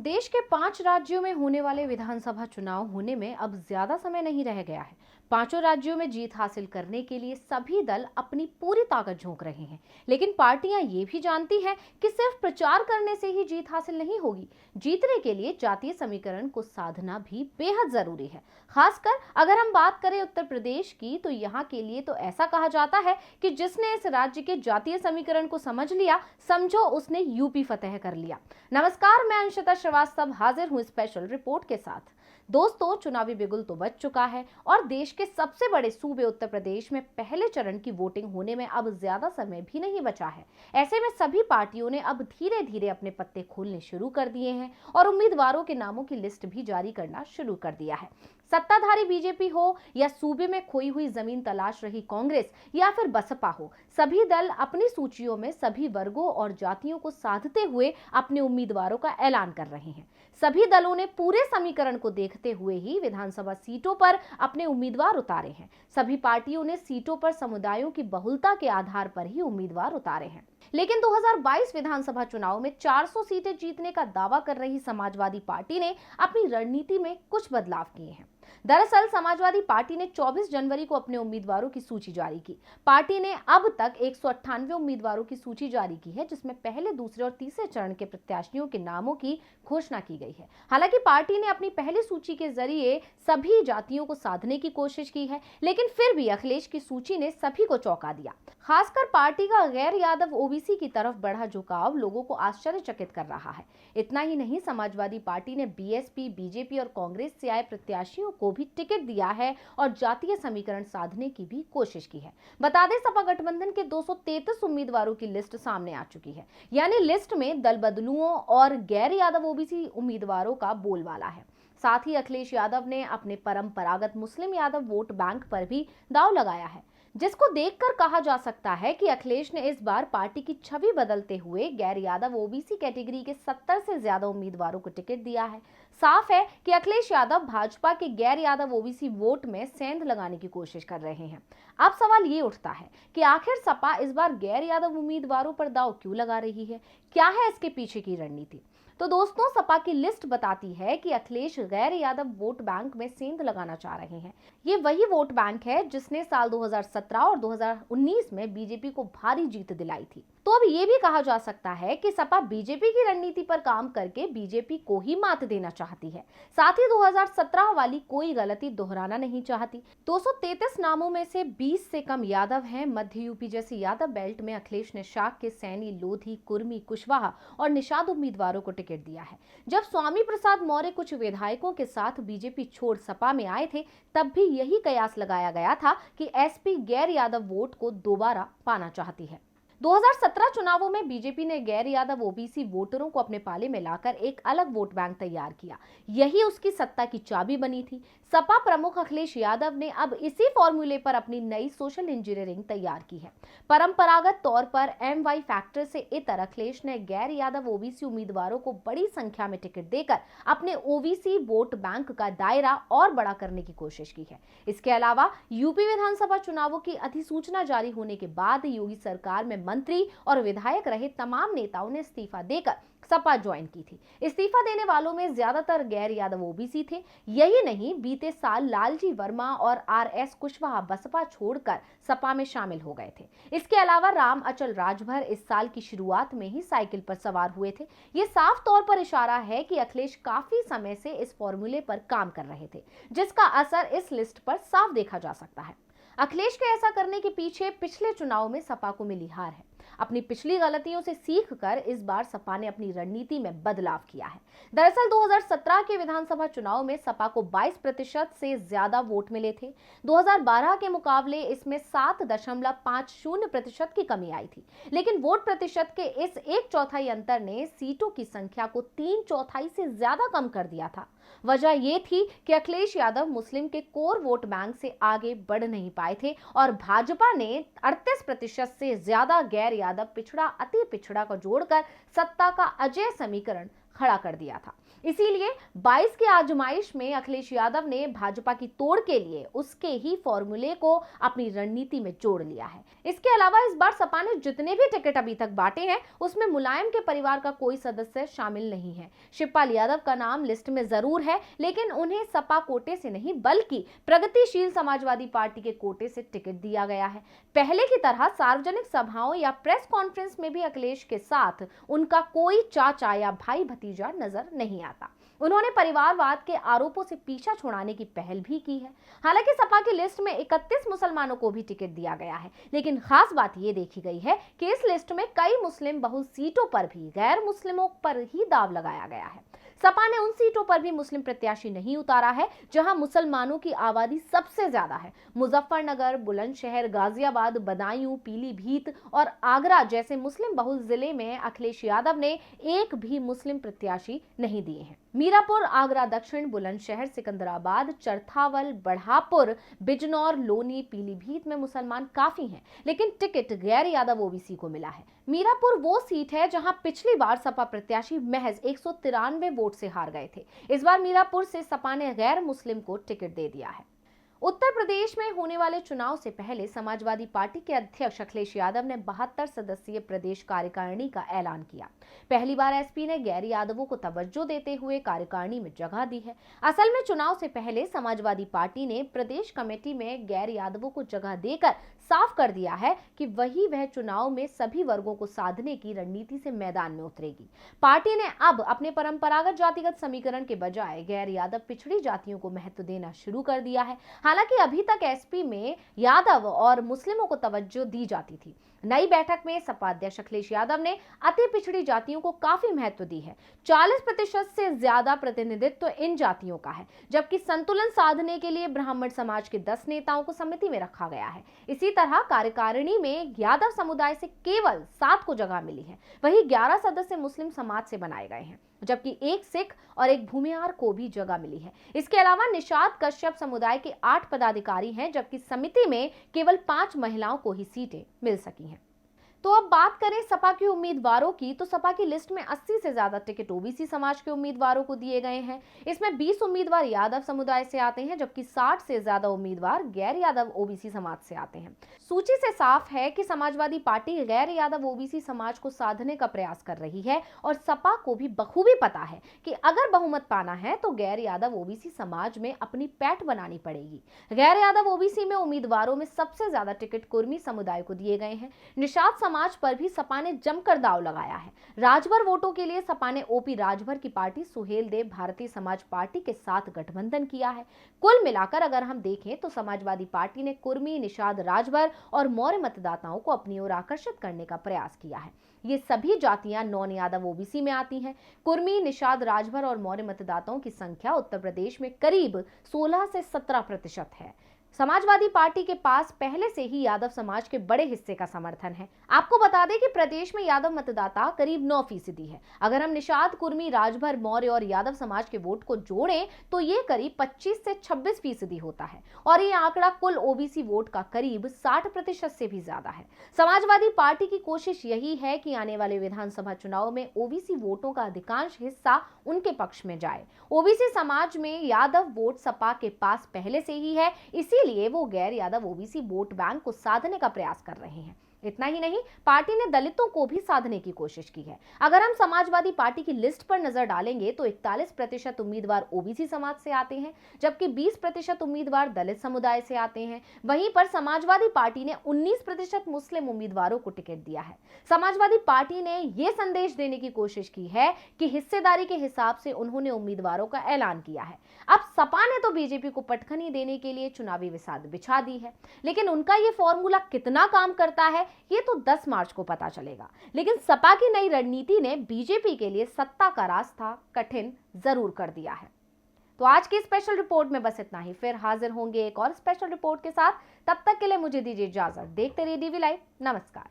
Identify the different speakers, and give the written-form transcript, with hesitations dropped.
Speaker 1: देश के 5 राज्यों में होने वाले विधानसभा चुनाव होने में अब ज्यादा समय नहीं रह गया है। पांचों राज्यों में जीत हासिल करने के लिए सभी दल अपनी पूरी ताकत झोंक रहे हैं। लेकिन पार्टियां ये भी जानती हैं कि सिर्फ प्रचार करने से ही जीत हासिल नहीं होगी। जीतने के लिए जातीय समीकरण को साधना भी बेहद जरूरी है। खासकर अगर हम बात करें उत्तर प्रदेश की, तो यहाँ के लिए तो ऐसा कहा जाता है कि जिसने इस राज्य के जातीय समीकरण को समझ लिया, समझो उसने यूपी फतेह कर लिया। नमस्कार, मैं अंशिता श्रीवास्तव हाजिर हूँ स्पेशल रिपोर्ट के साथ। दोस्तों, चुनावी बिगुल तो बज चुका है और देश के सबसे बड़े सूबे उत्तर प्रदेश में पहले चरण की वोटिंग होने में अब ज्यादा समय भी नहीं बचा है। ऐसे में सभी पार्टियों ने अब धीरे धीरे अपने पत्ते खोलने शुरू कर दिए हैं और उम्मीदवारों के नामों की लिस्ट भी जारी करना शुरू कर दिया है। सत्ताधारी बीजेपी हो या सूबे में खोई हुई जमीन तलाश रही कांग्रेस या फिर बसपा हो, सभी दल अपनी सूचियों में सभी वर्गों और जातियों को साधते हुए अपने उम्मीदवारों का ऐलान कर रहे हैं। सभी दलों ने पूरे समीकरण को देखते हुए ही विधानसभा सीटों पर अपने उम्मीदवार उतारे हैं। सभी पार्टियों ने सीटों पर समुदायों की बहुलता के आधार पर ही उम्मीदवार उतारे हैं। लेकिन 2022 विधानसभा चुनाव में 400 सीटें जीतने का दावा कर रही समाजवादी पार्टी ने अपनी रणनीति में कुछ बदलाव किए हैं। दरअसल समाजवादी पार्टी ने 24 जनवरी को अपने उम्मीदवारों की सूची जारी की। पार्टी ने अब तक 198 उम्मीदवारों की सूची जारी की है, जिसमें पहले, दूसरे और तीसरे चरण के प्रत्याशियों के नामों की घोषणा की गई है। हालांकि पार्टी ने अपनी पहली सूची के जरिए सभी जातियों को साधने की कोशिश की है, लेकिन फिर भी अखिलेश की सूची ने सभी को चौंका दिया। खासकर पार्टी का गैर यादव ओबीसी की तरफ बढ़ा झुकाव लोगों को आश्चर्यचकित कर रहा है। इतना ही नहीं, समाजवादी पार्टी ने बीएसपी, बीजेपी और कांग्रेस से आए प्रत्याशियों को भी टिकट दिया है और जातीय समीकरण साधने की भी कोशिश की है। बता दें, सपा गठबंधन के 233 उम्मीदवारों की लिस्ट सामने आ चुकी है। यानी लिस्ट में दल बदलुओं और गैर यादव ओबीसी उम्मीदवारों का बोलबाला है। साथ ही अखिलेश यादव ने अपने परंपरागत मुस्लिम यादव वोट बैंक पर भी दांव लगाया है, जिसको देखकर कहा जा सकता है कि अखिलेश ने इस बार पार्टी की छवि बदलते हुए गैर यादव ओबीसी कैटेगरी के 70 से ज्यादा उम्मीदवारों को टिकट दिया है। साफ है कि अखिलेश यादव भाजपा के गैर यादव ओबीसी वोट में सेंध लगाने की कोशिश कर रहे हैं। अब सवाल ये उठता है कि आखिर सपा इस बार गैर यादव उम्मीदवारों पर दांव क्यों लगा रही है? क्या है इसके पीछे की रणनीति? तो दोस्तों, सपा की लिस्ट बताती है कि अखिलेश गैर यादव वोट बैंक में सेंध लगाना चाह रहे हैं। ये वही वोट बैंक है जिसने साल 2017 और 2019 में बीजेपी को भारी जीत दिलाई थी। तो अब ये भी कहा जा सकता है कि सपा बीजेपी की रणनीति पर काम करके बीजेपी को ही मात देना चाहती है। साथ ही 2017 वाली कोई गलती दोहराना नहीं चाहती। 233 नामों में से 20 से कम यादव हैं। मध्य यूपी जैसे यादव बेल्ट में अखिलेश ने शाक के सैनी, लोधी, कुर्मी, कुशवाहा और निषाद उम्मीदवारों को टिकट दिया है। जब स्वामी प्रसाद मौर्य कुछ विधायकों के साथ बीजेपी छोड़ सपा में आए थे, तब भी यही कयास लगाया गया था कि एसपी गैर यादव वोट को दोबारा पाना चाहती है। 2017 चुनावों में बीजेपी ने गैर यादव ओबीसी वोटरों को अपने पाले में लाकर एक अलग वोट बैंक तैयार किया। यही उसकी सत्ता की चाबी बनी थी। सपा प्रमुख अखिलेश यादव ने अब इसी फॉर्मूले पर अपनी नई सोशल इंजीनियरिंग तैयार की है। परंपरागत तौर पर एमवाई फैक्टर से इतर अखिलेश ने गैर यादव ओबीसी उम्मीदवारों को बड़ी संख्या में टिकट देकर अपने ओबीसी वोट बैंक का दायरा और बड़ा करने की कोशिश की है। इसके अलावा यूपी विधानसभा चुनावों की अधिसूचना जारी होने के बाद योगी सरकार में मंत्री और विधायक रहे तमाम नेताओं ने इस्तीफा देकर सपा ज्वाइन की थी। इस्तीफा देने वालों में ज्यादातर गैर यादव ओबीसी थे। यही नहीं, बीते साल लालजी वर्मा और आरएस कुशवाहा बसपा छोड़कर सपा में शामिल हो गए थे। इसके अलावा राम अचल राजभर इस साल की शुरुआत में ही साइकिल पर सवार हुए थे। ये साफ तौर पर इशारा है कि अखिलेश काफी समय से इस फॉर्मूले पर काम कर रहे थे, जिसका असर इस लिस्ट पर साफ देखा जा सकता है। अखिलेश के ऐसा करने के पीछे पिछले चुनाव में सपा को मिली हार है। अपनी पिछली गलतियों से सीखकर इस बार सपा ने अपनी रणनीति में बदलाव किया है। दरअसल 2017 के विधानसभा चुनाव में सपा को 22% से ज्यादा वोट मिले थे। 2012 के मुकाबले इसमें 7.50% की कमी आई थी। लेकिन वोट प्रतिशत के इस 1/4 अंतर ने सीटों की संख्या को 3/4 से ज्यादा कम कर दिया था। वजह यह थी कि अखिलेश यादव मुस्लिम के कोर वोट बैंक से आगे बढ़ नहीं पाए थे और भाजपा ने 38% से ज्यादा गैर यादव, पिछड़ा, अति पिछड़ा को जोड़कर सत्ता का अजेय समीकरण खड़ा कर दिया था। इसीलिए 22 की आजमाइश में अखिलेश यादव ने भाजपा की तोड़ के लिए उसके ही फॉर्मूले को अपनी रणनीति में जोड़ लिया है। इसके अलावा इस बार सपा ने जितने भी टिकट अभी तक बांटे हैं उसमें मुलायम के परिवार का कोई सदस्य शामिल नहीं है। शिवपाल यादव का नाम लिस्ट में जरूर है, लेकिन उन्हें सपा कोटे से नहीं बल्कि प्रगतिशील समाजवादी पार्टी के कोटे से टिकट दिया गया है। पहले की तरह सार्वजनिक सभाओं या प्रेस कॉन्फ्रेंस में भी अखिलेश के साथ उनका कोई चाचा या भाई भतीजा नजर नहीं आता। उन्होंने परिवारवाद के आरोपों से पीछा छुड़ाने की पहल भी की है। हालांकि सपा की लिस्ट में 31 मुसलमानों को भी टिकट दिया गया है, लेकिन खास बात यह देखी गई है कि इस लिस्ट में कई मुस्लिम बहुल सीटों पर भी गैर मुस्लिमों पर ही दाव लगाया गया है। सपा ने उन सीटों पर भी मुस्लिम प्रत्याशी नहीं उतारा है जहां मुसलमानों की आबादी सबसे ज्यादा है। मुजफ्फरनगर, बुलंदशहर, गाजियाबाद, बदायूं, पीलीभीत और आगरा जैसे मुस्लिम बहुल जिले में अखिलेश यादव ने एक भी मुस्लिम प्रत्याशी नहीं दिए हैं। मीरापुर, आगरा दक्षिण, बुलंदशहर, सिकंदराबाद, चरथावल, बढ़ापुर, बिजनौर, लोनी, पीलीभीत में मुसलमान काफी हैं, लेकिन टिकट गैर यादव ओबीसी को मिला है। मीरापुर वो सीट है जहां पिछली बार सपा प्रत्याशी महज 193 वोट से हार गए थे। इस बार मीरापुर से सपा ने गैर मुस्लिम को टिकट दे दिया है। उत्तर प्रदेश में होने वाले चुनाव से पहले समाजवादी पार्टी के अध्यक्ष अखिलेश यादव ने 72 सदस्यीय प्रदेश कार्यकारिणी का ऐलान किया। पहली बार एसपी ने गैर यादवों को तवज्जो देते हुए कार्यकारिणी में जगह दी है। असल में चुनाव से पहले समाजवादी पार्टी ने प्रदेश कमेटी में गैर यादवों को जगह देकर साफ कर दिया है कि वह चुनाव में सभी वर्गों को साधने की रणनीति से मैदान में उतरेगी। पार्टी ने अब अपने परंपरागत जातिगत समीकरण के बजाय गैर यादव पिछड़ी जातियों को महत्व देना शुरू कर दिया है। हालांकि अभी तक एसपी में यादव और मुस्लिमों को तवज्जो दी जाती थी। नई बैठक में सपा अध्यक्ष अखिलेश यादव ने अति पिछड़ी जातियों को काफी महत्व दी है। 40% से ज्यादा प्रतिनिधित्व इन जातियों का है, जबकि संतुलन साधने के लिए ब्राह्मण समाज के 10 नेताओं को समिति में रखा गया है। इसी तरह कार्यकारिणी में यादव समुदाय से केवल 7 को जगह मिली है, वहीं 11 सदस्य मुस्लिम समाज से बनाए गए हैं, जबकि एक सिख और एक भूमिहार को भी जगह मिली है। इसके अलावा निषाद कश्यप समुदाय के 8 पदाधिकारी हैं, जबकि समिति में केवल 5 महिलाओं को ही सीटें मिल सकी हैं। तो अब बात करें सपा के उम्मीदवारों की, तो सपा की लिस्ट में 80 से ज्यादा टिकट ओबीसी समाज के उम्मीदवारों को दिए गए हैं। इसमें 20 उम्मीदवार यादव समुदाय से आते हैं, जबकि 60 से ज्यादा उम्मीदवार गैर यादव ओबीसी समाज से आते हैं। सूची से साफ है कि समाजवादी पार्टी गैर यादव ओबीसी समाज को साधने का प्रयास कर रही है और सपा को भी बखूबी पता है कि अगर बहुमत पाना है तो गैर यादव ओबीसी समाज में अपनी पैठ बनानी पड़ेगी। गैर यादव ओबीसी में उम्मीदवारों में सबसे ज्यादा टिकट कुर्मी समुदाय को दिए गए हैं। निषाद समाज पर भी सपा ने जमकर दांव लगाया है। राजभर वोटों के लिए सपा ने ओपी राजभर की पार्टी सुहेल देव भारतीय समाज पार्टी के साथ गठबंधन किया है। कुल मिलाकर अगर हम देखें तो समाजवादी पार्टी ने कुर्मी, निषाद, राजभर और मौर्य मतदाताओं को अपनी ओर आकर्षित करने का प्रयास किया है। ये सभी जातियां नॉन यादव ओबीसी में आती हैं। कुर्मी, निषाद, राजभर और मौर्य मतदाताओं की संख्या उत्तर प्रदेश में करीब 16 से 17% है। समाजवादी पार्टी के पास पहले से ही यादव समाज के बड़े हिस्से का समर्थन है। आपको बता दें कि प्रदेश में यादव मतदाता करीब 9% है। अगर हम निषाद, कुर्मी, राजभर, मौर्य और यादव समाज के वोट को जोड़ें तो ये करीब 25 से 26% होता है और ये आंकड़ा कुल ओबीसी वोट का करीब 60% से भी ज्यादा है। समाजवादी पार्टी की कोशिश यही है कि आने वाले विधानसभा चुनाव में ओबीसी वोटों का अधिकांश हिस्सा उनके पक्ष में जाए। ओबीसी समाज में यादव वोट सपा के पास पहले से ही है, इसीलिए वो गैर यादव ओबीसी वोट बैंक को साधने का प्रयास कर रहे हैं। इतना ही नहीं, पार्टी ने दलितों को भी साधने की कोशिश की है। अगर हम समाजवादी पार्टी की लिस्ट पर नजर डालेंगे तो 41% उम्मीदवार ओबीसी समाज से आते हैं, जबकि 20% उम्मीदवार दलित समुदाय से आते हैं। वहीं पर समाजवादी पार्टी ने 19% मुस्लिम उम्मीदवारों को टिकट दिया है। समाजवादी पार्टी ने यह संदेश देने की कोशिश की है कि हिस्सेदारी के हिसाब से उन्होंने उम्मीदवारों का ऐलान किया है। अब सपा ने तो बीजेपी को पटखनी देने के लिए चुनावी विसाध बिछा दी है, लेकिन उनका ये फॉर्मूला कितना काम करता है ये तो 10 मार्च को पता चलेगा। लेकिन सपा की नई रणनीति ने बीजेपी के लिए सत्ता का रास्ता कठिन जरूर कर दिया है। तो आज की स्पेशल रिपोर्ट में बस इतना ही। फिर हाजिर होंगे एक और स्पेशल रिपोर्ट के साथ। तब तक के लिए मुझे दीजिए इजाजत। देखते रहिए डीवी लाइव। नमस्कार।